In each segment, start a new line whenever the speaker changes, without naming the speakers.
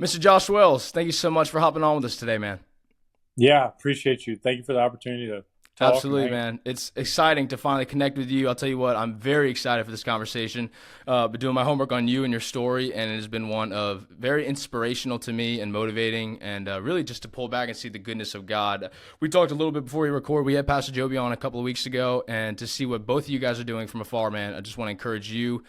Mr. Josh Wells, thank you so much for hopping on with us today, man.
Yeah, appreciate you. Thank you for the opportunity to talk and
Absolutely,
hang.
man. It's exciting to finally connect with you. I'll tell you what, I'm very excited for this conversation. Been doing my homework on you and your story, and it has been one of very inspirational to me and motivating, and really just to pull back and see the goodness of God. We talked a little bit before we record. We had Pastor Joby on a couple of weeks ago, and to see what both of you guys are doing from afar, man, I just want to encourage you,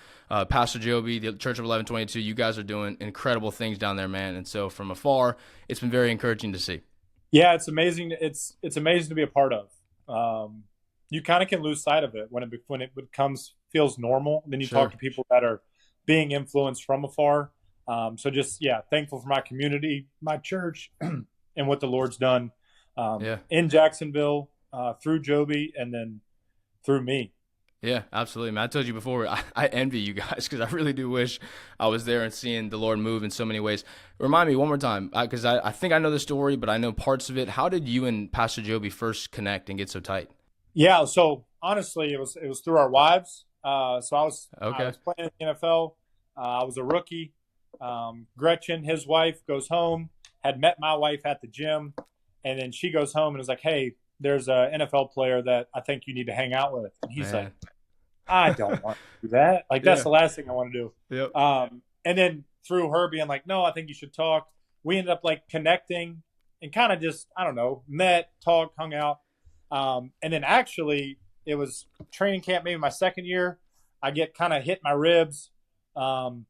Pastor Joby, the Church of 1122. You guys are doing incredible things down there, man. And so from afar, it's been very encouraging to see.
Yeah, it's amazing. It's amazing to be a part of. You kind of can lose sight of it when it becomes feels normal. Then you talk
Sure.
to people that are being influenced from afar. So just thankful for my community, my church, and what the Lord's done
Yeah.
in Jacksonville through Joby and then through me.
Yeah, absolutely, man. I told you before, I envy you guys because I really do wish I was there and seeing the Lord move in so many ways. Remind me one more time, because I think I know the story, but I know parts of it. How did you and Pastor Joby first connect and get so tight?
Yeah, so honestly, it was through our wives. So I
Okay.
was playing in the NFL. I was a rookie. Gretchen, his wife, goes home. Had met my wife at the gym, and then she goes home and is like, "Hey, there's a NFL player that I think you need to hang out with." And he's like,
Man.
"I don't want to do that. Like that's
Yeah.
the last thing I want to do."
Yep.
And then through her being like, "No, I think you should talk." We ended up like connecting and kind of just I don't know, met, talked, hung out. And then actually, it was training camp, maybe my second year. I get kind of hit my ribs. Um,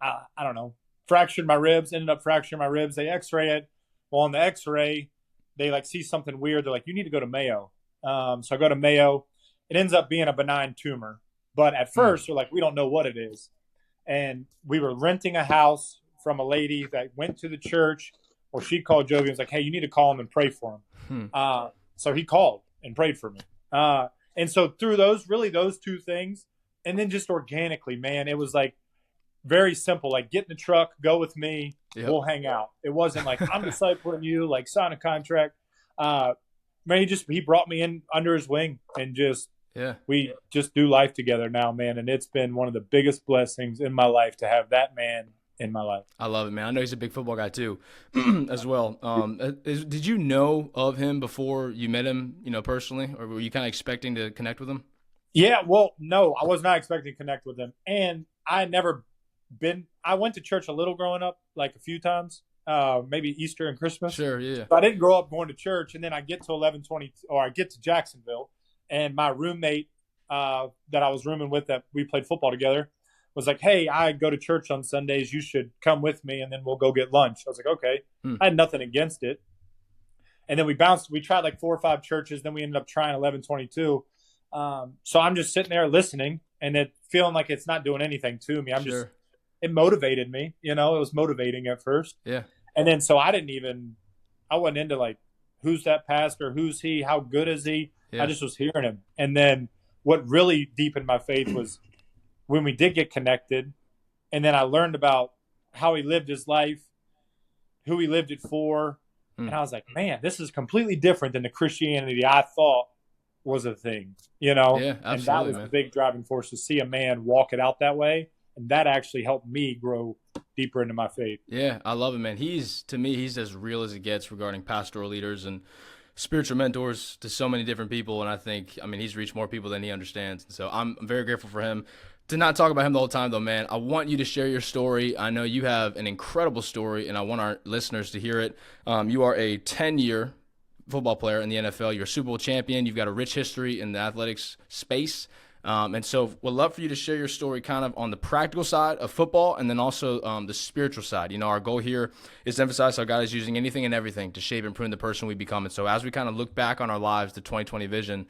I don't know, fractured my ribs, ended up fracturing my ribs. They x ray it. Well, on the x ray, they like see something weird. They're like, you need to go to Mayo. So I go to Mayo. It ends up being a benign tumor. But at
Hmm.
first, we're like, we don't know what it is. And we were renting a house from a lady that went to the church. Well, she called Joby and was like, hey, you need to call him and pray for him.
Hmm.
So he called and prayed for me. And so through those two things, and then just organically, man, it was like very simple. Like get in the truck, go with me,
Yep.
we'll hang out. It wasn't like I'm discipling you, like sign a contract. Uh, man, he brought me in under his wing and just
Yeah.
we just do life together now, man. And it's been one of the biggest blessings in my life to have that man in my life.
I love it, man. I know he's a big football guy too, as well. Did you know of him before you met him, personally, or were you kind of expecting to connect with him?
Yeah, well, no, I was not expecting to connect with him. And I went to church a little growing up, like a few times, maybe Easter and Christmas.
Sure. Yeah.
So I didn't grow up going to church. And then I get to 1120, or I get to Jacksonville, and my roommate that I was rooming with that we played football together was like, hey, I go to church on Sundays. You should come with me, and then we'll go get lunch. I was like, okay.
Hmm.
I had nothing against it. And then we tried like 4 or 5 churches. Then we ended up trying 1122. So I'm just sitting there listening and it feeling like it's not doing anything to me.
Sure.
It motivated me, it was motivating at first.
Yeah.
And then, so I wasn't into like, who's that pastor? Who's he? How good is he? I
Yeah.
just was hearing him. And then what really deepened my faith was when we did get connected. And then I learned about how he lived his life, who he lived it for.
Hmm.
And I was like, man, this is completely different than the Christianity I thought was a thing,
Yeah.
And that
Absolutely,
was the
man.
big driving force to see a man walk it out that way. And that actually helped me grow deeper into my faith.
Yeah, I love him, man. To me, he's as real as it gets regarding pastoral leaders and spiritual mentors to so many different people. And he's reached more people than he understands. So I'm very grateful for him. To not talk about him the whole time, though, man, I want you to share your story. I know you have an incredible story, and I want our listeners to hear it. You are a 10-year football player in the NFL. You're a Super Bowl champion. You've got a rich history in the athletics space. And so would love for you to share your story kind of on the practical side of football and then also the spiritual side. Our goal here is to emphasize how God is using anything and everything to shape and prune the person we become. And so as we kind of look back on our lives, the 2020 vision,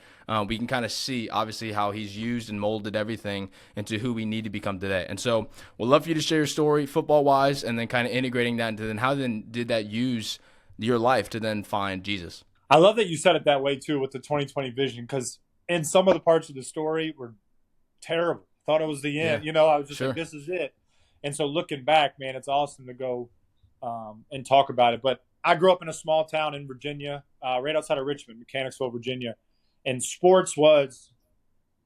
we can kind of see obviously how he's used and molded everything into who we need to become today. And so we'd love for you to share your story football-wise and then kind of integrating that into then how then did that use your life to then find Jesus?
I love that you said it that way too with the 2020 vision, because in some of the parts of the story were terrible. Thought it was the
Yeah,
end. I was just
sure.
like, this is it. And so looking back, man, it's awesome to go and talk about it. But I grew up in a small town in Virginia, right outside of Richmond, Mechanicsville, Virginia. And sports was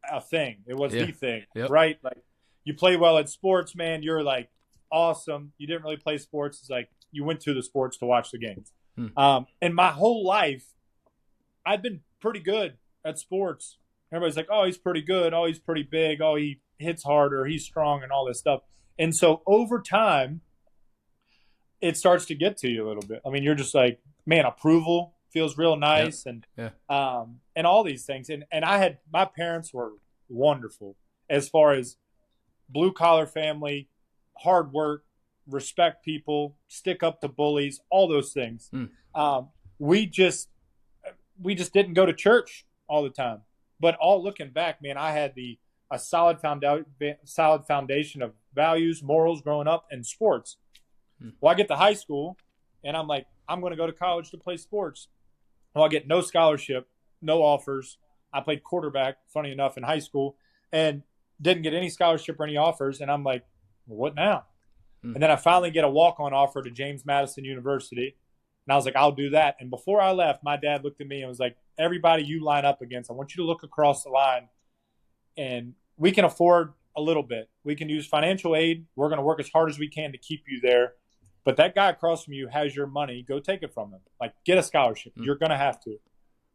a thing. It was
Yeah.
the thing,
Yep.
right? Like you play well at sports, man, you're like awesome. You didn't really play sports. It's like you went to the sports to watch the games. And my whole life, I've been pretty good at sports. Everybody's like, oh, he's pretty good. Oh, he's pretty big. Oh, he hits harder. He's strong and all this stuff. And so over time, it starts to get to you a little bit. I mean, you're just like, man, approval feels real nice.
Yeah.
And all these things. And my parents were wonderful as far as blue collar family, hard work, respect people, stick up to bullies, all those things. We just didn't go to church all the time. But all looking back, man, I had a solid foundation of values, morals growing up in sports. Well, I get to high school, and I'm like, I'm going to go to college to play sports. Well, I get no scholarship, no offers. I played quarterback, funny enough, in high school, and didn't get any scholarship or any offers. And I'm like, well, what now? And then I finally get a walk-on offer to James Madison University. And I was like, I'll do that. And before I left, my dad looked at me and was like, everybody you line up against, I want you to look across the line. And we can afford a little bit. We can use financial aid. We're going to work as hard as we can to keep you there. But that guy across from you has your money. Go take it from him. Like, get a scholarship. You're going to have to.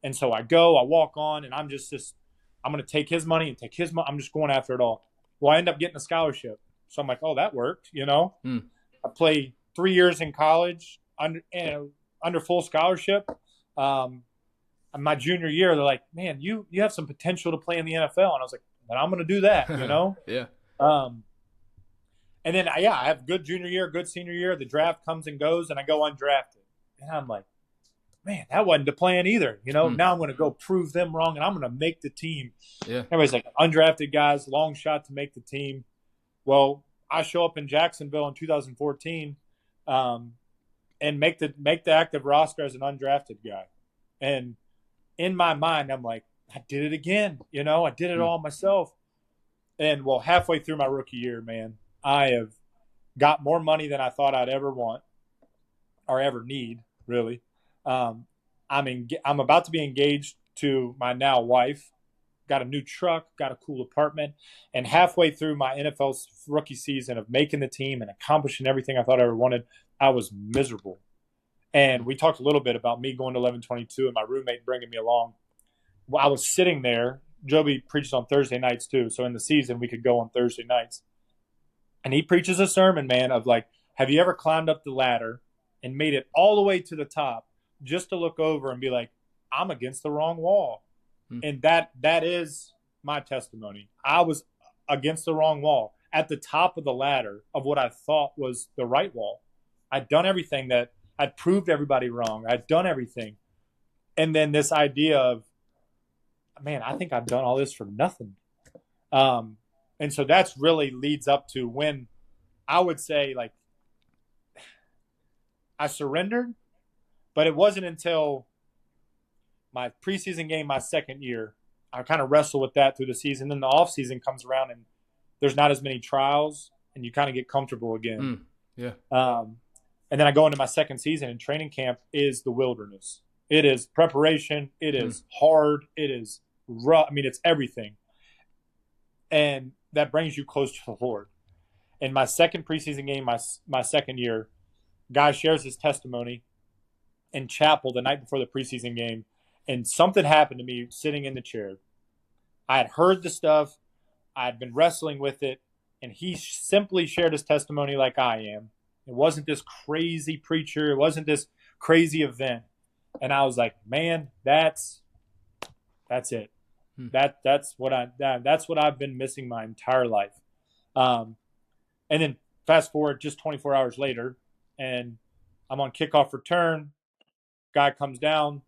And so I walk on, and I'm I'm going to take his money and take his money. I'm just going after it all. Well, I end up getting a scholarship. So I'm like, oh, that worked, I played 3 years in college under full scholarship. My junior year, they're like, man, you have some potential to play in the NFL. And I was like, then I'm going to do that,
Yeah.
And then, I have a good junior year, good senior year. The draft comes and goes, and I go undrafted. And I'm like, man, that wasn't the plan either. Now I'm going to go prove them wrong, and I'm going to make the team.
Yeah.
Everybody's like, undrafted guys, long shot to make the team. Well, I show up in Jacksonville in 2014 and make the active roster as an undrafted guy. And in my mind, I'm like, I did it again. I did it all myself. And, well, halfway through my rookie year, man, I have got more money than I thought I'd ever want or ever need, really. I'm about to be engaged to my now wife. Got a new truck, got a cool apartment, and halfway through my NFL's rookie season of making the team and accomplishing everything I thought I ever wanted, I was miserable. And we talked a little bit about me going to 1122 and my roommate bringing me along. Well, I was sitting there. Joby preaches on Thursday nights too, so in the season we could go on Thursday nights. And he preaches a sermon, man, of like, have you ever climbed up the ladder and made it all the way to the top just to look over and be like, I'm against the wrong wall? And that is my testimony. I was against the wrong wall at the top of the ladder of what I thought was the right wall. I'd done everything that I'd proved everybody wrong. I'd done everything. And then this idea of, man, I think I've done all this for nothing. And so that's really leads up to when I would say, like, I surrendered, but it wasn't until my preseason game, my second year, I kind of wrestle with that through the season. Then the off season comes around and there's not as many trials and you kind of get comfortable again.
Yeah.
And then I go into my second season, and training camp is the wilderness. It is preparation. It is hard. It is rough. I mean, it's everything. And that brings you close to the Lord. In my second preseason game, my second year, guy shares his testimony in chapel the night before the preseason game. And something happened to me sitting in the chair. I had heard the stuff. I had been wrestling with it. And he simply shared his testimony like I am. It wasn't this crazy preacher. It wasn't this crazy event. And I was like, man, that's it. That's what I've been missing my entire life. And then fast forward just 24 hours later, and I'm on kickoff return. Guy comes down.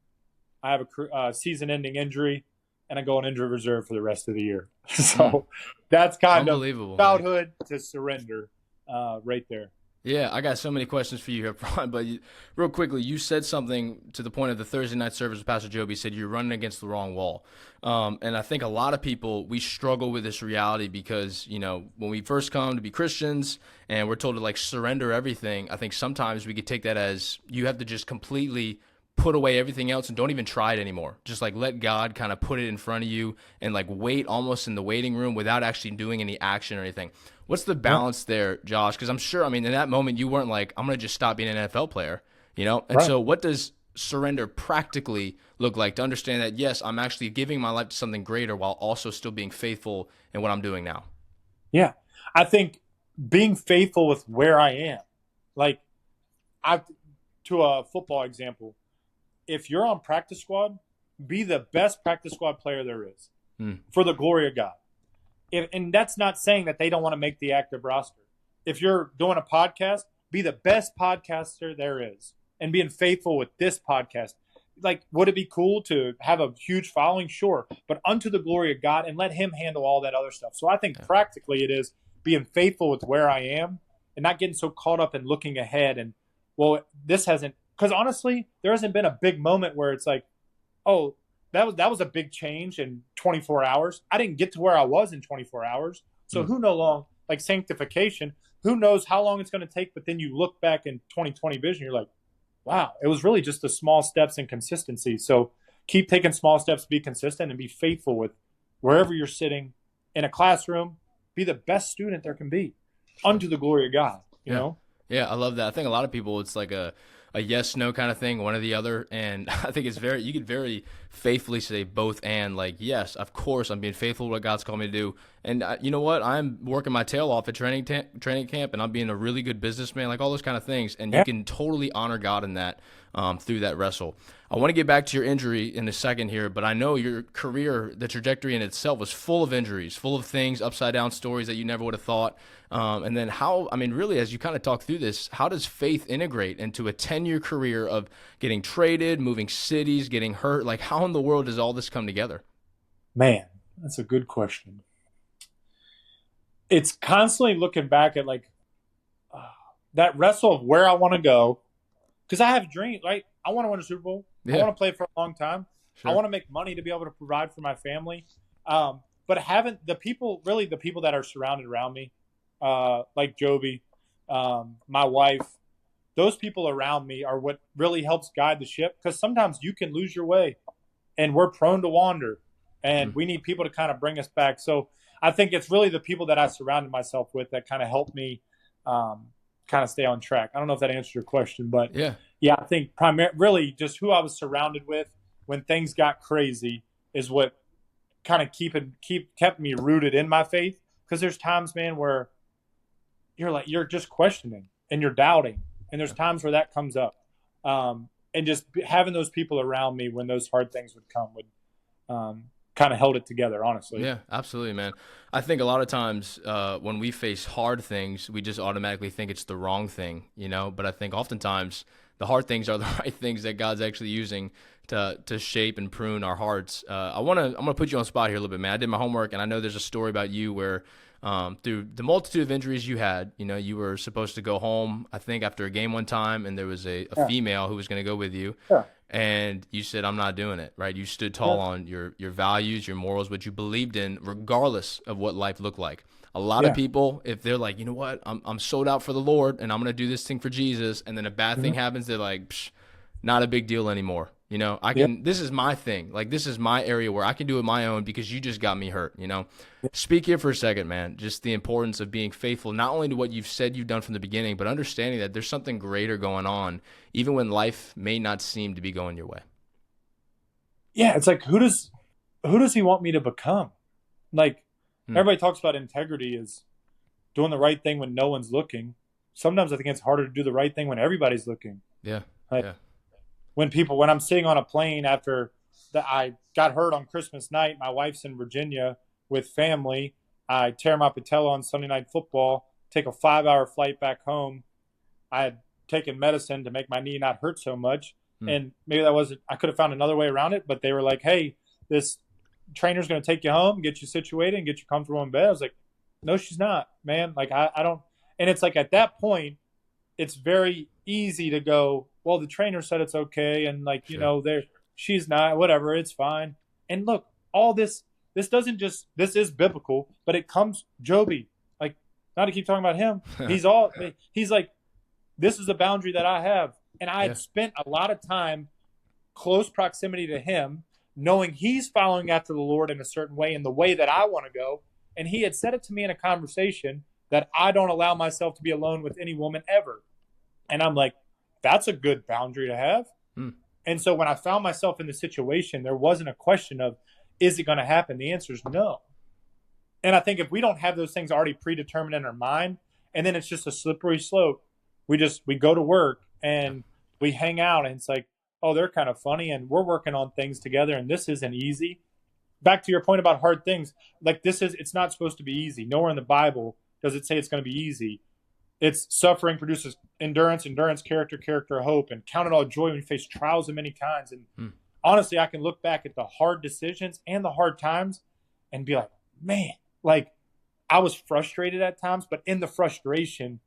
I have a season-ending injury, and I go on injury reserve for the rest of the year. So that's kind of childhood to surrender right there.
Yeah, I got so many questions for you here, Brian, but real quickly, you said something to the point of the Thursday night service with Pastor Joby. Said you're running against the wrong wall. And I think a lot of people, we struggle with this reality because, when we first come to be Christians and we're told to, like, surrender everything, I think sometimes we could take that as you have to just completely put away everything else and don't even try it anymore. Just like let God kind of put it in front of you and like wait almost in the waiting room without actually doing any action or anything. What's the balance there, Josh? Because I'm sure, I mean, in that moment you weren't like, I'm going to just stop being an NFL player, you know? And so what does surrender practically look like to understand that, yes, I'm actually giving my life to something greater while also still being faithful in what I'm doing now?
Yeah. I think being faithful with where I am, like to a football example, if you're on practice squad, be the best practice squad player there is for the glory of God. And that's not saying that they don't want to make the active roster. If you're doing a podcast, be the best podcaster there is and being faithful with this podcast. Like, would it be cool to have a huge following? Sure. But unto the glory of God, and let him handle all that other stuff. So I think practically it is being faithful with where I am and not getting so caught up in looking ahead and, well, this hasn't, because honestly, there hasn't been a big moment where it's like, oh, that was a big change in 24 hours. I didn't get to where I was in 24 hours. So who knows long, like sanctification, who knows how long it's going to take, but then you look back in 2020 vision, you're like, wow, it was really just the small steps and consistency. So keep taking small steps, be consistent, and be faithful with wherever you're sitting in a classroom. Be the best student there can be unto the glory of God, you know?
Yeah, I love that. I think a lot of people, it's like a yes, no kind of thing, one or the other. And I think it's you could very faithfully say both and, like, yes, of course, I'm being faithful to what God's called me to do. And you know what? I'm working my tail off at training camp, and I'm being a really good businessman, like all those kind of things. And you can totally honor God in that through that wrestle. I want to get back to your injury in a second here, but I know your career, the trajectory in itself was full of injuries, full of things, upside down stories that you never would have thought. And then really, as you kind of talk through this, how does faith integrate into a 10-year career of getting traded, moving cities, getting hurt? Like, how in the world does all this come together?
Man, that's a good question. It's constantly looking back at like that wrestle of where I want to go. Because I have dreams, right? I want to win a Super Bowl. I want to play for a long time. Sure. I want to make money to be able to provide for my family. But haven't the people that are surrounded around me, like Joby, my wife, those people around me are what really helps guide the ship. Because sometimes you can lose your way, and we're prone to wander, and we need people to kind of bring us back. So I think it's really the people that I surrounded myself with that kind of helped me kind of stay on track. I don't know if that answers your question, but yeah, I think really just who I was surrounded with when things got crazy is what kind of kept me rooted in my faith. Because there's times, man, where you're just questioning and you're doubting, and there's times where that comes up, and just having those people around me when those hard things would come would kind of held it together, honestly.
Yeah, absolutely, man. I think a lot of times when we face hard things, we just automatically think it's the wrong thing, you know? But I think oftentimes the hard things are the right things that God's actually using to shape and prune our hearts. I'm gonna put you on the spot here a little bit, man. I did my homework, and I know there's a story about you where through the multitude of injuries you had, you know, you were supposed to go home, I think, after a game one time, and there was a female who was going to go with you.
Yeah.
And you said, I'm not doing it, right? You stood tall on your values, your morals, what you believed in, regardless of what life looked like. A lot of people, if they're like, you know what, I'm sold out for the Lord, and I'm going to do this thing for Jesus, and then a bad thing happens, they're like, not a big deal anymore. You know, this is my thing. Like, this is my area where I can do it my own because you just got me hurt, you know? Speak here for a second, man. Just the importance of being faithful, not only to what you've said you've done from the beginning, but understanding that there's something greater going on, even when life may not seem to be going your way.
Yeah, it's like, who does he want me to become? Like, everybody talks about integrity as doing the right thing when no one's looking. Sometimes I think it's harder to do the right thing when everybody's looking.
Yeah,
like, when I'm sitting on a plane after I got hurt on Christmas night, my wife's in Virginia with family. I tear my patella on Sunday Night Football, take a 5-hour flight back home. I had taken medicine to make my knee not hurt so much. And maybe I could have found another way around it, but they were like, hey, this trainer's going to take you home, get you situated, and get you comfortable in bed. I was like, no, she's not, man. Like, I don't. And it's like, at that point, it's very easy to go, well, the trainer said it's okay. And like, you know, she's not, whatever, it's fine. And look, all this is biblical, but it comes, Joby, like, not to keep talking about him. He's like, this is the boundary that I have. And I had spent a lot of time close proximity to him, knowing he's following after the Lord in a certain way, in the way that I want to go. And he had said it to me in a conversation that I don't allow myself to be alone with any woman ever. And I'm like, that's a good boundary to have. And so when I found myself in the situation, there wasn't a question of, is it going to happen? The answer is no. And I think if we don't have those things already predetermined in our mind, and then it's just a slippery slope, we go to work and we hang out, and it's like, oh, they're kind of funny, and we're working on things together, and this isn't easy. Back to your point about hard things, like it's not supposed to be easy. Nowhere in the Bible does it say it's going to be easy. It's suffering produces endurance, character, hope, and count it all joy when you face trials of many kinds. And honestly, I can look back at the hard decisions and the hard times and be like, man, like I was frustrated at times, but in the frustration,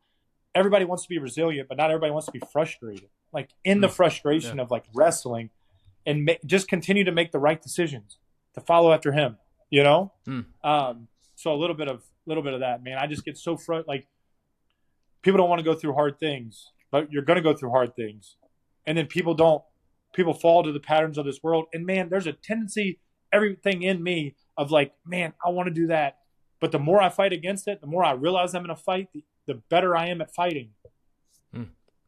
everybody wants to be resilient, but not everybody wants to be frustrated. Like in the frustration of like wrestling and just continue to make the right decisions to follow after him, you know? So a little bit of that, man. I just get so like, people don't want to go through hard things, but you're going to go through hard things. And then people fall to the patterns of this world. And man, there's a tendency, everything in me of like, man, I want to do that. But the more I fight against it, the more I realize I'm in a fight, the better I am at fighting.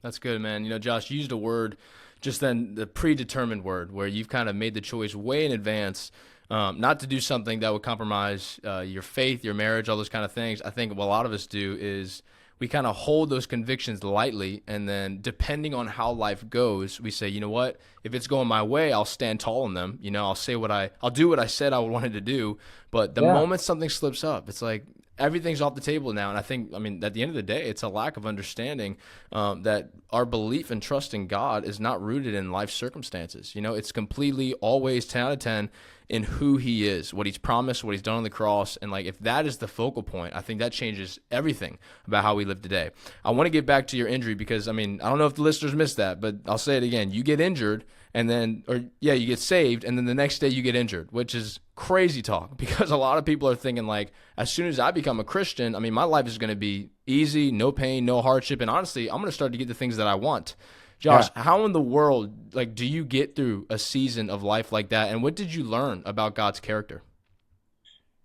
That's good, man. You know, Josh, you used a word just then, the predetermined word, where you've kind of made the choice way in advance not to do something that would compromise your faith, your marriage, all those kind of things. I think what a lot of us do is we kind of hold those convictions lightly, and then depending on how life goes, we say, you know what, if it's going my way, I'll stand tall in them. You know, I'll do what I said I wanted to do. But the moment something slips up, it's like everything's off the table now. And I think, at the end of the day, it's a lack of understanding that our belief and trust in God is not rooted in life circumstances. You know, it's completely always 10 out of 10 in who he is, what he's promised, what he's done on the cross. And like, if that is the focal point, I think that changes everything about how we live today. I want to get back to your injury because, I don't know if the listeners missed that, but I'll say it again. You get injured you get saved, and then the next day you get injured, which is crazy talk because a lot of people are thinking like, as soon as I become a Christian, my life is going to be easy, no pain, no hardship. And honestly, I'm going to start to get the things that I want. Josh, how in the world, do you get through a season of life like that? And what did you learn about God's character?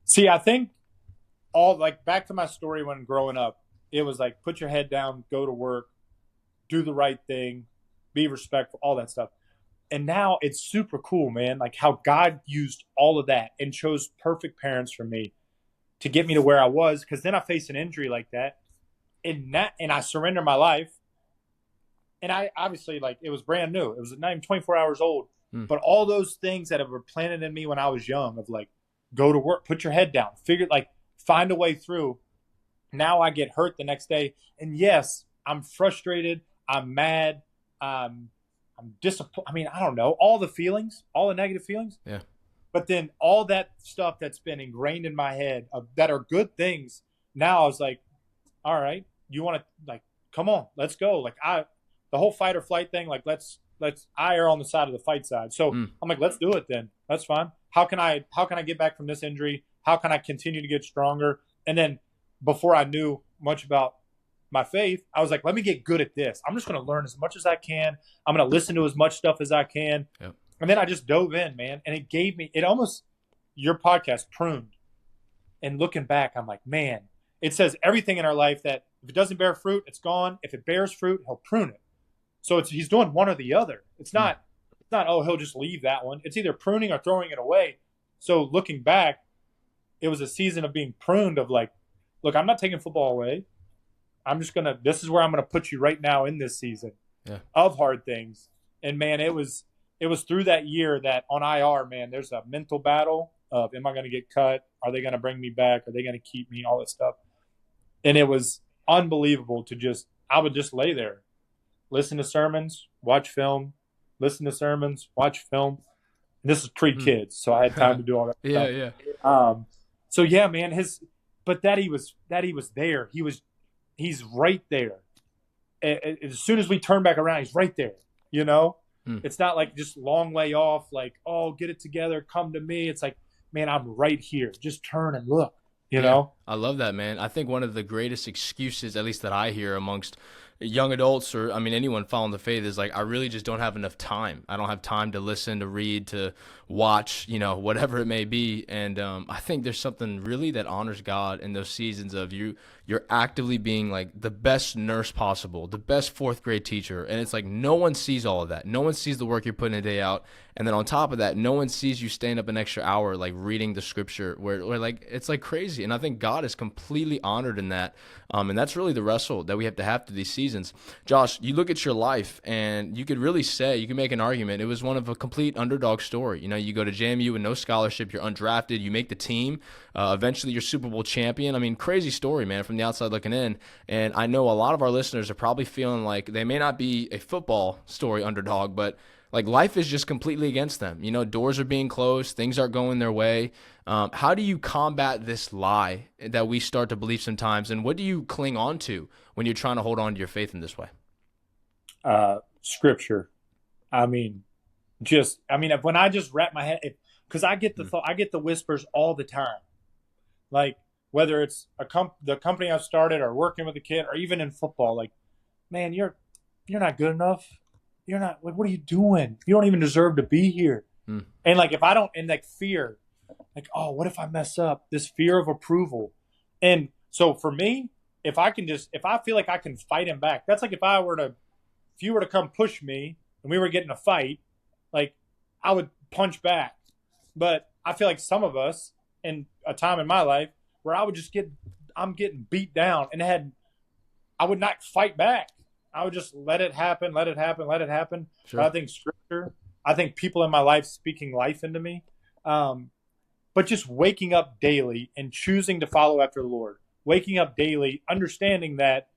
See, I think back to my story when growing up, it was like, put your head down, go to work, do the right thing, be respectful, all that stuff. And now it's super cool, man, like how God used all of that and chose perfect parents for me to get me to where I was. Because then I faced an injury like that, and I surrendered my life. And I obviously, it was brand new. It was not even 24 hours old. But all those things that were planted in me when I was young of go to work, put your head down, find a way through. Now I get hurt the next day. And yes, I'm frustrated. I'm mad. I'm disappointed. I don't know, all the feelings, all the negative feelings. Yeah. But then all that stuff that's been ingrained in my head that are good things. Now I was like, all right, you want to come on, let's go. The whole fight or flight thing, I err on the side of the fight side. So I'm like, let's do it then. That's fine. How can I get back from this injury? How can I continue to get stronger? And then before I knew much about my faith, I was like, let me get good at this. I'm just going to learn as much as I can. I'm going to listen to as much stuff as I can. Yep. And then I just dove in, man. And it gave me, your podcast, Pruned. And looking back, I'm like, man, it says everything in our life that if it doesn't bear fruit, it's gone. If it bears fruit, he'll prune it. So he's doing one or the other. It's not, he'll just leave that one. It's either pruning or throwing it away. So looking back, it was a season of being pruned of look, I'm not taking football away. This is where I'm going to put you right now in this season of hard things. And man, it was through that year that on IR, man, there's a mental battle of, am I going to get cut? Are they going to bring me back? Are they going to keep me? All this stuff. And it was unbelievable I would just lay there, listen to sermons, watch film, listen to sermons, watch film. And this is pre-kids, so I had time to do all that stuff. Yeah. So yeah, man, but that he was there. He's right there. As soon as we turn back around, he's right there. You know, it's not just long way off. Oh, get it together, come to me. It's like, man, I'm right here. Just turn and look. You know,
I love that, man. I think one of the greatest excuses, at least that I hear amongst young adults or, I mean, anyone following the faith is like, I really just don't have enough time. I don't have time to listen, to read, to watch, whatever it may be. And I think there's something really that honors God in those seasons of you're actively being like the best nurse possible, the best fourth grade teacher. And it's like no one sees all of that. No one sees the work you're putting a day out. And then on top of that, no one sees you staying up an extra hour, like reading the scripture where like, it's like crazy. And I think God is completely honored in that. And that's really the wrestle that we have to have through these seasons. Josh, you look at your life and you could really say, you can make an argument. It was one of a complete underdog story. You go to JMU with no scholarship, you're undrafted, you make the team. Eventually you're Super Bowl champion. I mean, crazy story, man, from the outside looking in. And I know a lot of our listeners are probably feeling like they may not be a football story underdog, but like life is just completely against them. Doors are being closed, things aren't going their way. How do you combat this lie that we start to believe sometimes? And what do you cling on to when you're trying to hold on to your faith in this way?
Scripture. When I just wrap my head, because I get the thought, I get the whispers all the time. Like whether it's the company I've started or working with a kid or even in football, like, man, you're not good enough. You're not, like, what are you doing? You don't even deserve to be here. And like, if I don't, and like fear, like, oh, what if I mess up? This fear of approval. And so for me, if I feel like I can fight him back, that's like if you were to come push me and we were getting a fight, like I would punch back. But I feel like some of us in a time in my life where I'm getting beat down and I would not fight back. I would just let it happen. Sure. But I think scripture, I think people in my life speaking life into me, but just waking up daily and choosing to follow after the Lord, waking up daily, understanding that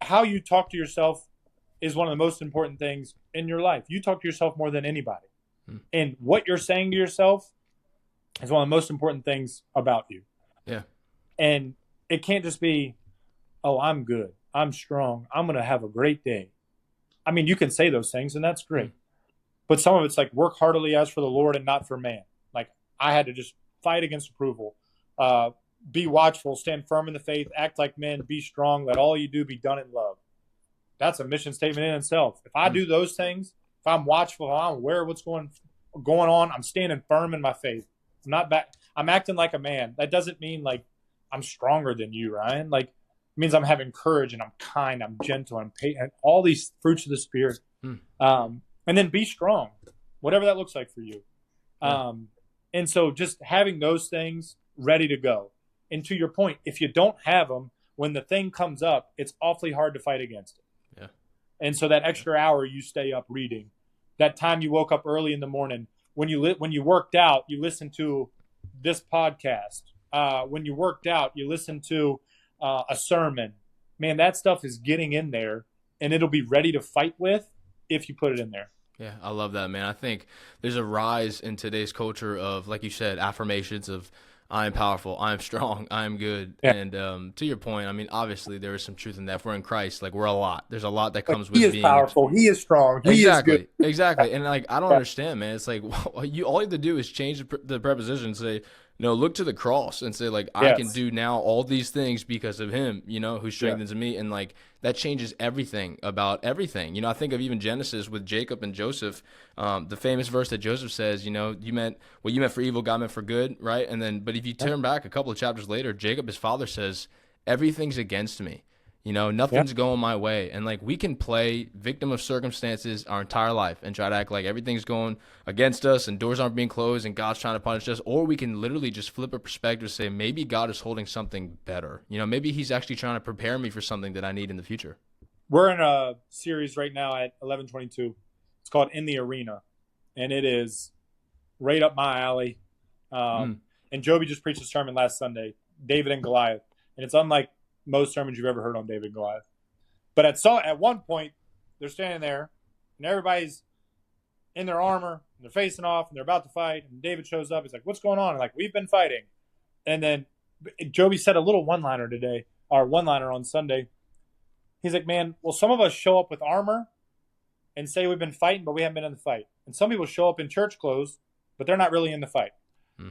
how you talk to yourself is one of the most important things in your life. You talk to yourself more than anybody. And what you're saying to yourself is one of the most important things about you.
Yeah.
And it can't just be, oh, I'm good, I'm strong, I'm going to have a great day. I mean, you can say those things and that's great. But some of it's like work heartily as for the Lord and not for man. Like I had to just fight against approval, be watchful, stand firm in the faith, act like men, be strong, let all you do be done in love. That's a mission statement in itself. If I do those things, if I'm watchful, if I'm aware of what's going on, I'm standing firm in my faith. I'm not back. I'm acting like a man. That doesn't mean like I'm stronger than you, Ryan. Like it means I'm having courage and I'm kind, I'm gentle, I'm patient, all these fruits of the Spirit. And then be strong, whatever that looks like for you. And so just having those things ready to go. And to your point, if you don't have them, when the thing comes up, it's awfully hard to fight against it.
Yeah.
And so that extra hour you stay up reading, that time you woke up early in the morning, when you worked out, you listened to this podcast. When you worked out, you listened to a sermon. Man, that stuff is getting in there, and it'll be ready to fight with if you put it in there.
Yeah, I love that, man. I think there's a rise in today's culture of, like you said, affirmations of I am powerful, I am strong, I am good. Yeah. And to your point, I mean, obviously there is some truth in that. If we're in Christ, like we're a lot. There's a lot that comes with being.
He is powerful. He is strong. He is good.
Exactly. And like, I don't understand, man. It's like all you have to do is change the preposition and say, no, look to the cross and say, like, I can do now all these things because of him, who strengthens me. And, like, that changes everything about everything. I think of even Genesis with Jacob and Joseph, the famous verse that Joseph says, what you meant for evil, God meant for good, right? And then, but if you turn back a couple of chapters later, Jacob, his father, says, everything's against me. Nothing's going my way. And like we can play victim of circumstances our entire life and try to act like everything's going against us and doors aren't being closed and God's trying to punish us. Or we can literally just flip a perspective and say, maybe God is holding something better. Maybe he's actually trying to prepare me for something that I need in the future.
We're in a series right now at 1122. It's called In the Arena. And it is right up my alley. And Joby just preached a sermon last Sunday, David and Goliath. And it's unlike most sermons you've ever heard on David and Goliath. But at one point, they're standing there, and everybody's in their armor, and they're facing off, and they're about to fight, and David shows up. He's like, what's going on? And like, we've been fighting. And then Joby said a little one-liner today, or one-liner on Sunday. He's like, man, well, some of us show up with armor and say we've been fighting, but we haven't been in the fight. And some people show up in church clothes, but they're not really in the fight.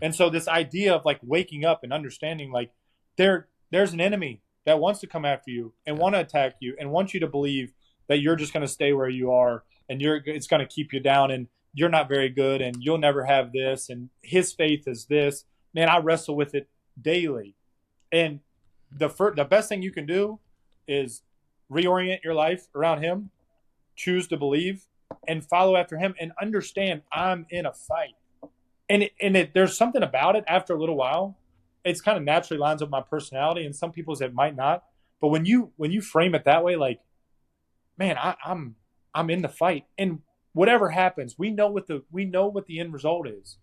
And so this idea of like waking up and understanding like there's an enemy that wants to come after you and want to attack you and want you to believe that you're just going to stay where you are and it's going to keep you down and you're not very good and you'll never have this and his faith is this. Man, I wrestle with it daily. And the best thing you can do is reorient your life around him, choose to believe, and follow after him, and understand I'm in a fight. And there's something about it after a little while. It's kind of naturally lines up with my personality, and some people's it might not. But when you frame it that way, like, man, I'm in the fight, and whatever happens, we know what the end result is.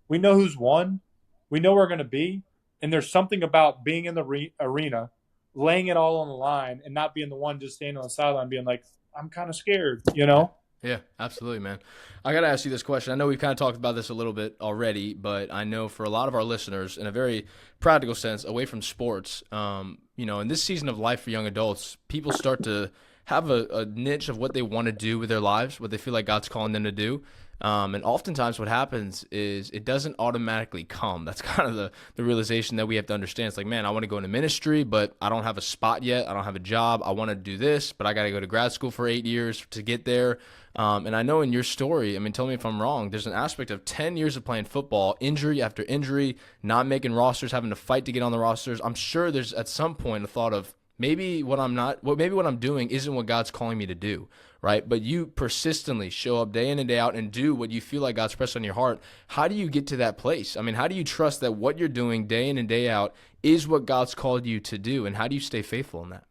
We know who's won. We know where we're going to be. And there's something about being in the arena, laying it all on the line, and not being the one just standing on the sideline being like, I'm kind of scared, you know?
Yeah, absolutely, man. I got to ask you this question. I know we've kind of talked about this a little bit already, but I know for a lot of our listeners, in a very practical sense, away from sports, in this season of life for young adults, people start to have a niche of what they want to do with their lives, what they feel like God's calling them to do. And oftentimes what happens is it doesn't automatically come. That's kind of the realization that we have to understand. It's like, man, I want to go into ministry, but I don't have a spot yet. I don't have a job. I want to do this, but I got to go to grad school for 8 years to get there. And I know in your story, I mean, tell me if I'm wrong, there's an aspect of 10 years of playing football, injury after injury, not making rosters, having to fight to get on the rosters. I'm sure there's at some point a thought of, maybe what I'm doing isn't what God's calling me to do, right? But you persistently show up day in and day out and do what you feel like God's pressed on your heart. How do you get to that place? I mean, how do you trust that what you're doing day in and day out is what God's called you to do? And how do you stay faithful in that?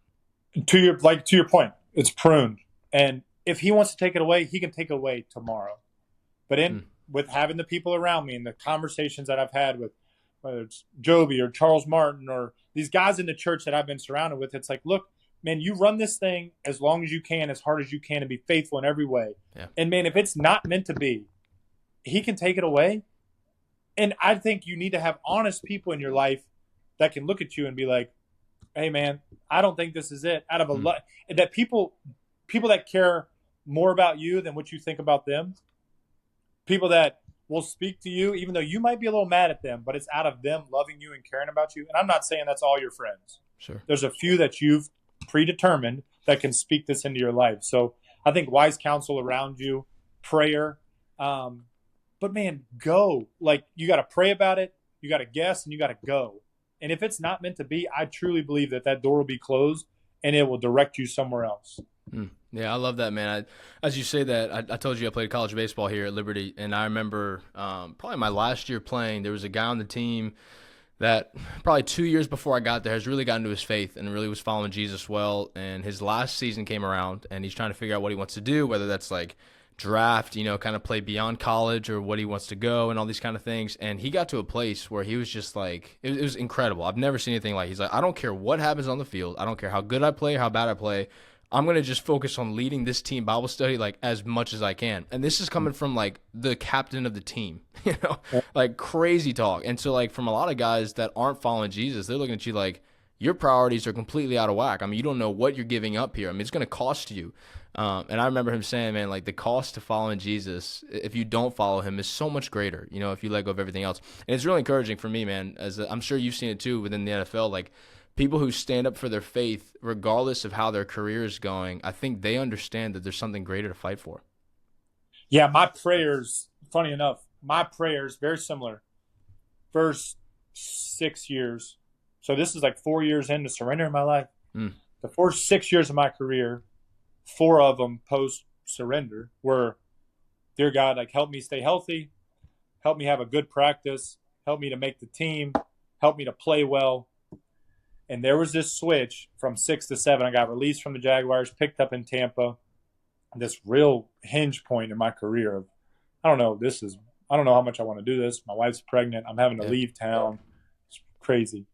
To your point, it's pruned. And if he wants to take it away, he can take it away tomorrow. But with having the people around me and the conversations that I've had with, whether it's Joby or Charles Martin or these guys in the church that I've been surrounded with, it's like, look, man, you run this thing as long as you can, as hard as you can, and be faithful in every way. Yeah. And, man, if it's not meant to be, he can take it away. And I think you need to have honest people in your life that can look at you and be like, hey, man, I don't think this is it. Out of a lot that people that care more about you than what you think about them, people that will speak to you, even though you might be a little mad at them, but it's out of them loving you and caring about you. And I'm not saying that's all your friends.
Sure.
There's a few that you've predetermined that can speak this into your life. So I think wise counsel around you, prayer. But, man, go. Like, you got to pray about it, you got to guess, and you got to go. And if it's not meant to be, I truly believe that door will be closed and it will direct you somewhere else.
Yeah, I love that, man. As you say that, I told you I played college baseball here at Liberty, and I remember probably my last year playing, there was a guy on the team that probably 2 years before I got there has really gotten to his faith and really was following Jesus well, and his last season came around, and he's trying to figure out what he wants to do, whether that's like draft, kind of play beyond college or what he wants to go and all these kind of things. And he got to a place where he was just like, it was incredible. I've never seen anything like, he's like, I don't care what happens on the field. I don't care how good I play, how bad I play. I'm going to just focus on leading this team Bible study like as much as I can. And this is coming from like the captain of the team, like crazy talk. And so like from a lot of guys that aren't following Jesus, they're looking at you like your priorities are completely out of whack. I mean, you don't know what you're giving up here. I mean, it's going to cost you. And I remember him saying, man, like the cost to following Jesus, if you don't follow him, is so much greater, if you let go of everything else. And it's really encouraging for me, man, as I'm sure you've seen it too within the NFL, like people who stand up for their faith, regardless of how their career is going, I think they understand that there's something greater to fight for.
Yeah, my prayers, funny enough, very similar. First 6 years. So this is like 4 years into surrendering my life. The first 6 years of my career, 4 of them post-surrender were, dear God, like help me stay healthy, help me have a good practice, help me to make the team, help me to play well. And there was this switch from 6 to 7. I got released from the Jaguars, picked up in Tampa. This real hinge point in my career of, I don't know how much I want to do this. My wife's pregnant. I'm having to leave town. It's crazy.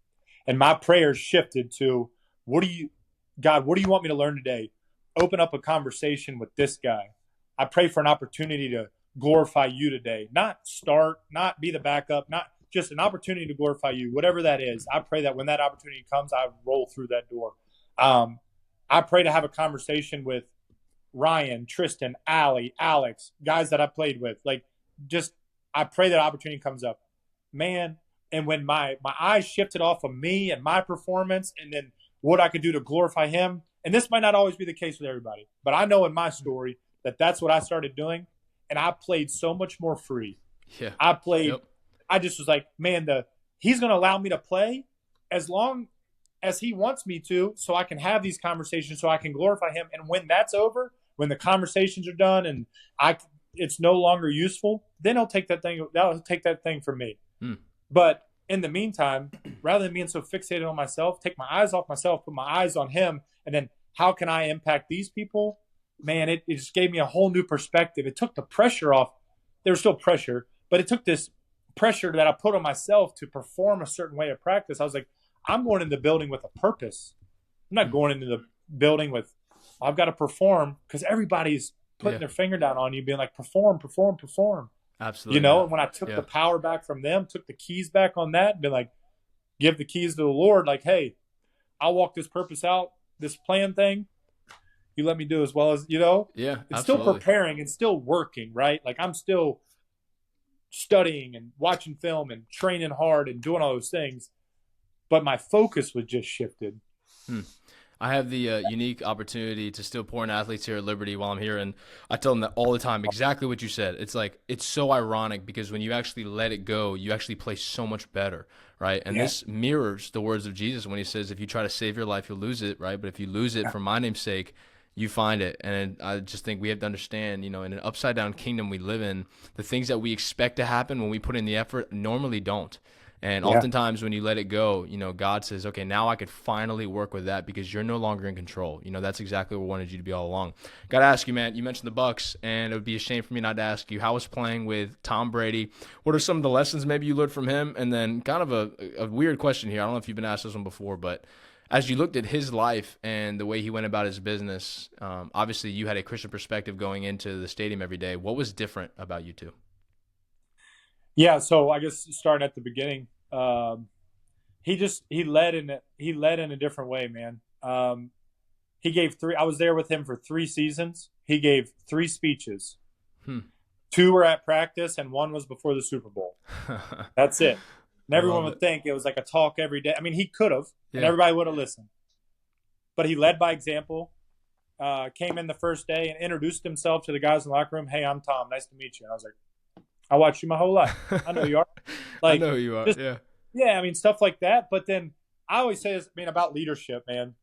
And my prayers shifted to, God, what do you want me to learn today? Open up a conversation with this guy. I pray for an opportunity to glorify you today. Not be the backup, not just an opportunity to glorify you, whatever that is. I pray that when that opportunity comes, I roll through that door. I pray to have a conversation with Ryan, Tristan, Allie, Alex, guys that I played with. I pray that opportunity comes up. Man, and when my eyes shifted off of me and my performance and then what I could do to glorify him. And this might not always be the case with everybody, but I know in my story that that's what I started doing. And I played so much more free.
Yeah.
I just was like, man, he's going to allow me to play as long as he wants me to, so I can have these conversations, so I can glorify him. And when that's over, when the conversations are done and it's no longer useful, then that'll take that thing from me. But in the meantime, rather than being so fixated on myself, take my eyes off myself, put my eyes on him, and then how can I impact these people? Man, it just gave me a whole new perspective. It took the pressure off. There was still pressure, but it took this pressure that I put on myself to perform a certain way of practice. I was like, I'm going into the building with a purpose. I'm not going into the building with, I've got to perform, because everybody's putting their finger down on you, being like, perform.
Absolutely.
You know, and when I took the power back from them, took the keys back on that, been like, give the keys to the Lord, like, hey, I'll walk this purpose out, this plan thing. You let me do as well as, you know?
Yeah,
it's
absolutely.
still preparing and still working, right? Like, I'm still studying and watching film and training hard and doing all those things, but my focus was just shifted.
I have the unique opportunity to still pour in athletes here at Liberty while I'm here, and I tell them that all the time, exactly what you said. It's like, it's so ironic because when you actually let it go, you actually play so much better, right? And this mirrors the words of Jesus when he says, if you try to save your life, you'll lose it, right? But if you lose it for my name's sake, you find it. And I just think we have to understand, you know, in an upside down kingdom we live in, the things that we expect to happen when we put in the effort normally don't. And oftentimes when you let it go, you know, God says, okay, now I could finally work with that because you're no longer in control. You know, that's exactly what we wanted you to be all along. Got to ask you, man, you mentioned the Bucs, and it would be a shame for me not to ask you, how was playing with Tom Brady? What are some of the lessons maybe you learned from him? And then kind of a weird question here. I don't know if you've been asked this one before, but as you looked at his life and the way he went about his business, obviously you had a Christian perspective going into the stadium every day. What was different about you two?
Yeah, so I guess starting at the beginning, he led in a different way, man. He gave I was there with him for 3 seasons. He gave 3 speeches. 2 were at practice and 1 was before the Super Bowl. That's it. And everyone would think it was like a talk every day. I mean, he could have, and everybody would have listened. But he led by example, came in the first day and introduced himself to the guys in the locker room. Hey, I'm Tom. Nice to meet you. And I was like, I watched you my whole life. I know you are. Like,
I know who you are.
Yeah, I mean, stuff like that. But then I always say this, about leadership, man.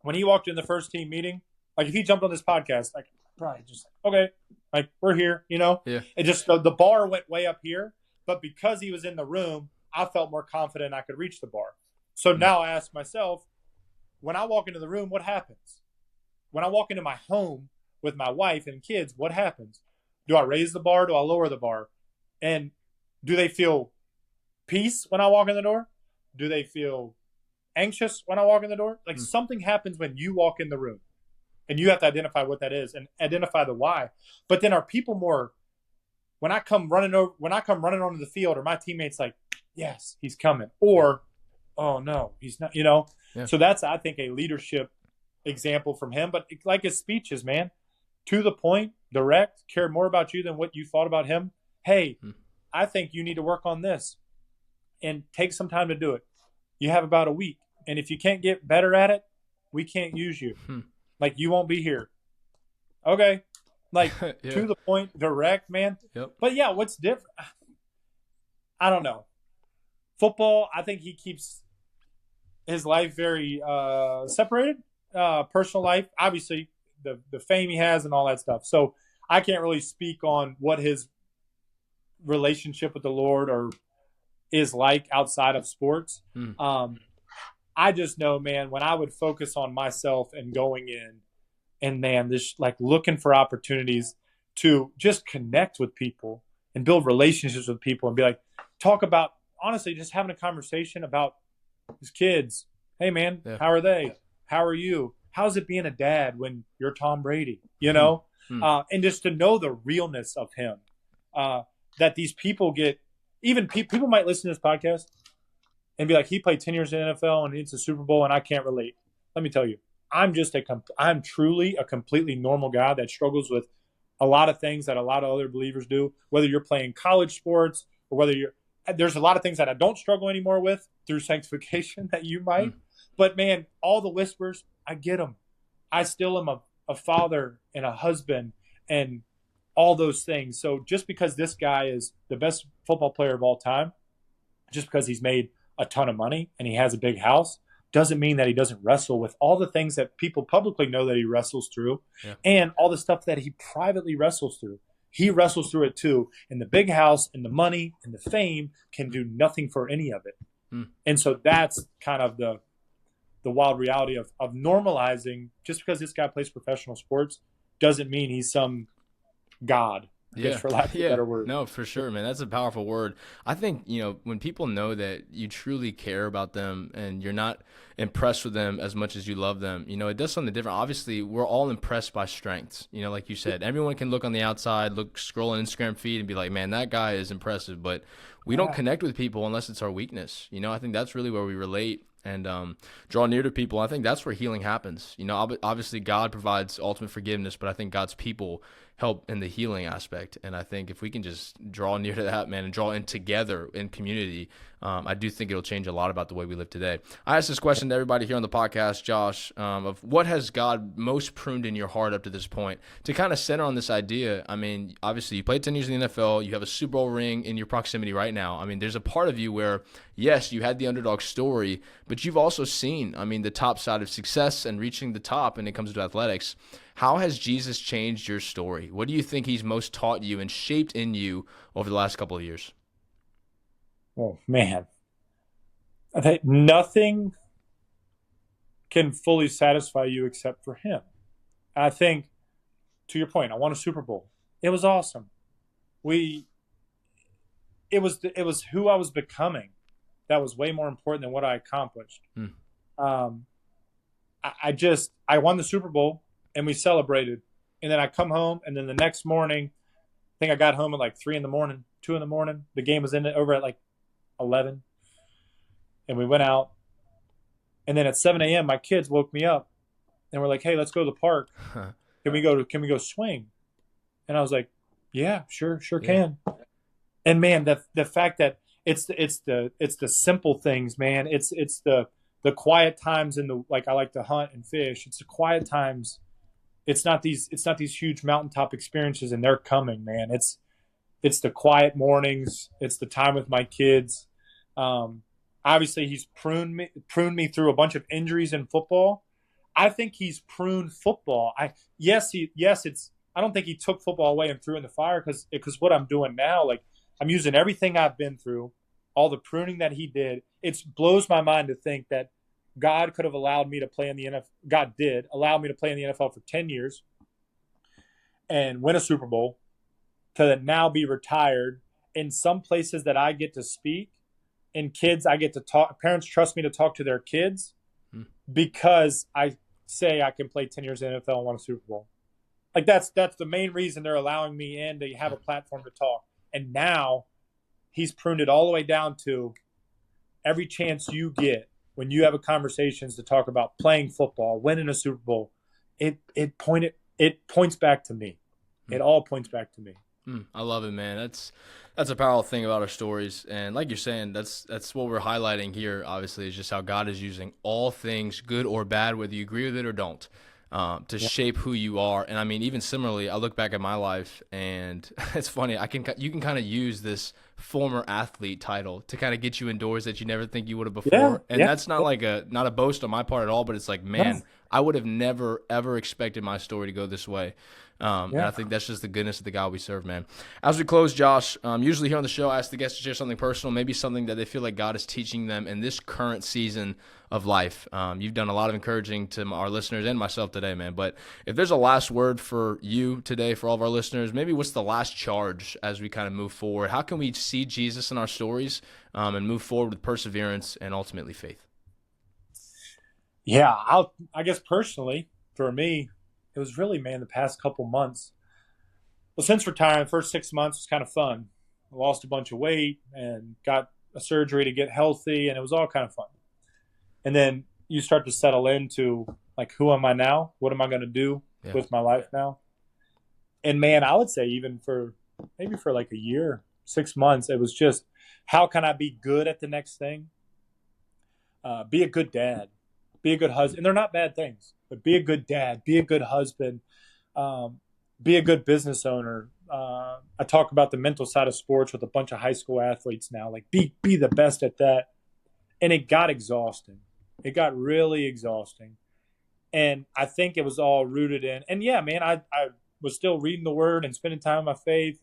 When he walked in the first team meeting, like if he jumped on this podcast, like probably just like, okay, like we're here, you know?
Yeah.
It just, the bar went way up here. But because he was in the room, I felt more confident I could reach the bar. So now I ask myself, when I walk into the room, what happens? When I walk into my home with my wife and kids, what happens? Do I raise the bar? Do I lower the bar? And do they feel peace when I walk in the door? Do they feel anxious when I walk in the door? Like something happens when you walk in the room, and you have to identify what that is and identify the why. But then are people more, when I come running onto the field, or my teammates like, yes, he's coming, or oh no, he's not, you know? Yeah. So that's, I think, a leadership example from him. But like his speeches, man, to the point, direct, cared more about you than what you thought about him. Hey, I think you need to work on this and take some time to do it. You have about a week. And if you can't get better at it, we can't use you. Like, you won't be here. Okay. Like, to the point, direct, man.
Yep.
But yeah, what's different? I don't know. Football, I think he keeps his life very separated. Personal life, obviously, the fame he has and all that stuff. So I can't really speak on what his relationship with the Lord or is like outside of sports. I just know, man, when I would focus on myself and going in and, man, this like looking for opportunities to just connect with people and build relationships with people and be like, talk about, honestly, just having a conversation about his kids. Hey, man, how are they? How are you? How's it being a dad when you're Tom Brady? You know? And just to know the realness of him, that these people get, even people might listen to this podcast and be like, he played 10 years in the NFL and it's a Super Bowl and I can't relate. Let me tell you, I'm truly a completely normal guy that struggles with a lot of things that a lot of other believers do, whether you're playing college sports or whether there's a lot of things that I don't struggle anymore with through sanctification that you might. But man, all the whispers, I get them. I still am a father and a husband and all those things. So just because this guy is the best football player of all time, just because he's made a ton of money and he has a big house, doesn't mean that he doesn't wrestle with all the things that people publicly know that he wrestles through, and all the stuff that he privately wrestles through. He wrestles through it too. And the big house and the money and the fame can do nothing for any of it. And so that's kind of the wild reality of normalizing. Just because this guy plays professional sports doesn't mean he's some god. For lack of a better word.
No, for sure, man. That's a powerful word. I think, when people know that you truly care about them and you're not impressed with them as much as you love them, it does something different. Obviously, we're all impressed by strengths. Like you said, everyone can look on the outside, scroll an Instagram feed and be like, man, that guy is impressive. But we don't connect with people unless it's our weakness. I think that's really where we relate and draw near to people. I think that's where healing happens. Obviously God provides ultimate forgiveness, but I think God's people help in the healing aspect. And I think if we can just draw near to that, man, and draw in together in community, I do think it'll change a lot about the way we live today. I asked this question to everybody here on the podcast, Josh, of what has God most pruned in your heart up to this point, to kind of center on this idea. I mean, obviously you played 10 years in the NFL, you have a Super Bowl ring in your proximity right now. I mean, there's a part of you where, yes, you had the underdog story, but you've also seen, the top side of success and reaching the top when it comes to athletics. How has Jesus changed your story? What do you think he's most taught you and shaped in you over the last couple of years?
Oh, man. I think nothing can fully satisfy you except for him. I think, to your point, I won a Super Bowl. It was awesome. It was who I was becoming that was way more important than what I accomplished. I won the Super Bowl and we celebrated. And then I come home, and then the next morning, I think I got home at like 3 in the morning, 2 in the morning. The game was over at like 11. And we went out. And then at 7 a.m., my kids woke me up and were like, hey, let's go to the park. Can we go swing? And I was like, yeah, sure can. And man, the fact that it's the simple things, man. It's the quiet times I like to hunt and fish. It's the quiet times. It's not these huge mountaintop experiences, and they're coming, man. It's the quiet mornings. It's the time with my kids. Obviously, he's pruned me through a bunch of injuries in football. I think he's pruned football. I don't think he took football away and threw it in the fire, because what I'm doing now, like, I'm using everything I've been through, all the pruning that he did. It blows my mind to think that God could have allowed me to play in the NFL. God did allow me to play in the NFL for 10 years and win a Super Bowl, to now be retired. In some places that I get to speak, and kids I get to talk, parents trust me to talk to their kids because I say I can play 10 years in the NFL and win a Super Bowl. Like, that's the main reason they're allowing me in, to have a platform to talk. And now he's pruned it all the way down to every chance you get when you have a conversations to talk about playing football, winning a Super Bowl, it points back to me. It all points back to me.
I love it, man. That's a powerful thing about our stories. And like you're saying, that's what we're highlighting here, obviously, is just how God is using all things, good or bad, whether you agree with it or don't, to shape who you are. And I mean, even similarly, I look back at my life, and it's funny. You can kind of use this former athlete title to kind of get you in doors that you never think you would have before. And that's not not a boast on my part at all, but it's like, man, I would have never, ever expected my story to go this way. And I think that's just the goodness of the God we serve, man. As we close, Josh, usually here on the show, I ask the guests to share something personal, maybe something that they feel like God is teaching them in this current season of life. You've done a lot of encouraging to our listeners and myself today, man. But if there's a last word for you today, for all of our listeners, maybe what's the last charge as we kind of move forward? How can we see Jesus in our stories and move forward with perseverance and ultimately faith?
Yeah, I guess personally, for me, it was really, man, the past couple months. Well, since retiring, the first 6 months was kind of fun. I lost a bunch of weight and got a surgery to get healthy, and it was all kind of fun. And then you start to settle into, like, who am I now? What am I going to do with my life now? And, man, I would say even for like a year, 6 months, it was just, how can I be good at the next thing? Be a good dad. be a good husband. And they're not bad things, but be a good dad, be a good husband, be a good business owner. I talk about the mental side of sports with a bunch of high school athletes now. Like be the best at that. And it got exhausting. It got really exhausting. And I think it was all rooted in. And yeah, man, I was still reading the Word and spending time with my faith,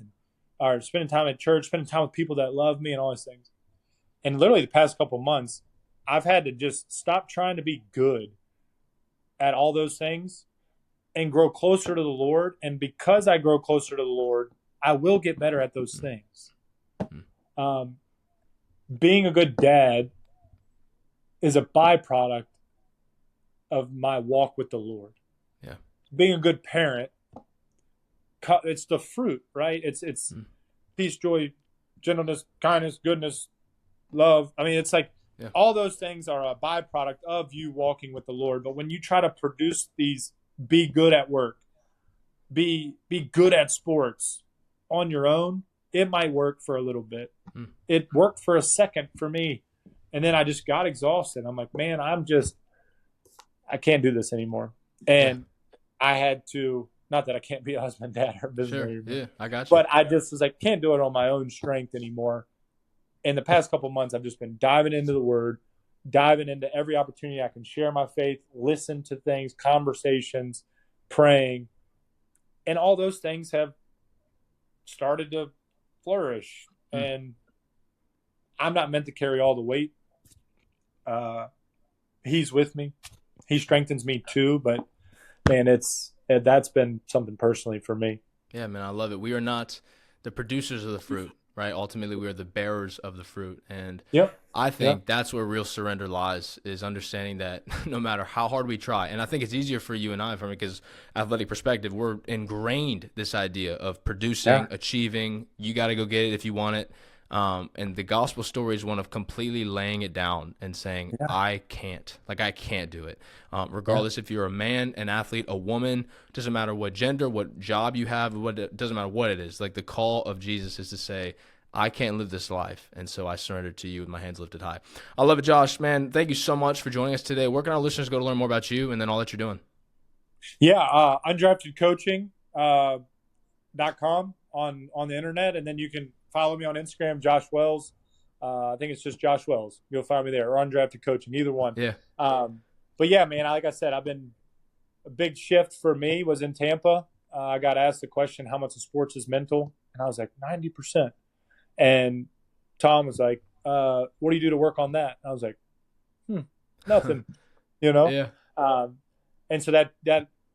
or spending time at church, spending time with people that love me and all these things. And literally the past couple months, I've had to just stop trying to be good at all those things and grow closer to the Lord. And because I grow closer to the Lord, I will get better at those things. Being a good dad is a byproduct of my walk with the Lord.
Yeah.
Being a good parent, it's the fruit, right? It's peace, joy, gentleness, kindness, goodness, love. I mean, it's like all those things are a byproduct of you walking with the Lord. But when you try to produce these, be good at work, be good at sports on your own, it might work for a little bit. It worked for a second for me. And then I just got exhausted. I'm like, man, I can't do this anymore. And I had to, not that I can't be a husband, dad, or business leader.
Yeah, I got you.
But I just was like, can't do it on my own strength anymore. In the past couple of months, I've just been diving into the Word, diving into every opportunity I can share my faith, listen to things, conversations, praying. And all those things have started to flourish. And I'm not meant to carry all the weight. He's with me. He strengthens me too. But, man, that's been something personally for me.
Yeah, man, I love it. We are not the producers of the fruit, right? Ultimately, we are the bearers of the fruit. And I think that's where real surrender lies, is understanding that no matter how hard we try, and I think it's easier for you and I, from because athletic perspective, we're ingrained this idea of producing, achieving. You got to go get it if you want it. And the gospel story is one of completely laying it down and saying, I can't do it. Regardless if you're a man, an athlete, a woman, doesn't matter what gender, what job you have, doesn't matter what it is. Like, the call of Jesus is to say, I can't live this life, and so I surrender to you with my hands lifted high. I love it, Josh. Man, thank you so much for joining us today. Where can our listeners go to learn more about you and then all that you're doing?
Yeah, undraftedcoaching.com on the internet, and then you can follow me on Instagram, Josh Wells. I think it's just Josh Wells. You'll find me there, or Undrafted Coaching, either one.
Yeah.
But yeah, man, like I said, a big shift for me was in Tampa. I got asked the question, how much of sports is mental? And I was like, 90%. And Tom was like, what do you do to work on that? And I was like, nothing,
Yeah.
And so that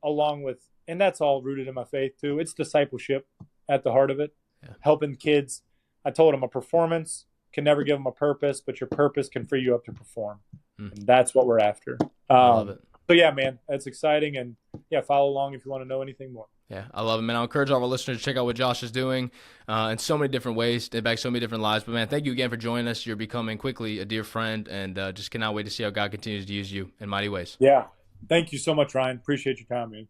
along with, and that's all rooted in my faith too. It's discipleship at the heart of it, helping kids. I told them a performance can never give them a purpose, but your purpose can free you up to perform. And that's what we're after.
I love it.
So yeah, man, that's exciting. And yeah, follow along if you want to know anything more.
Yeah, I love it, man. I'll encourage all of our listeners to check out what Josh is doing in so many different ways, to impact so many different lives. But, man, thank you again for joining us. You're becoming quickly a dear friend, and just cannot wait to see how God continues to use you in mighty ways.
Yeah. Thank you so much, Ryan. Appreciate your time, man.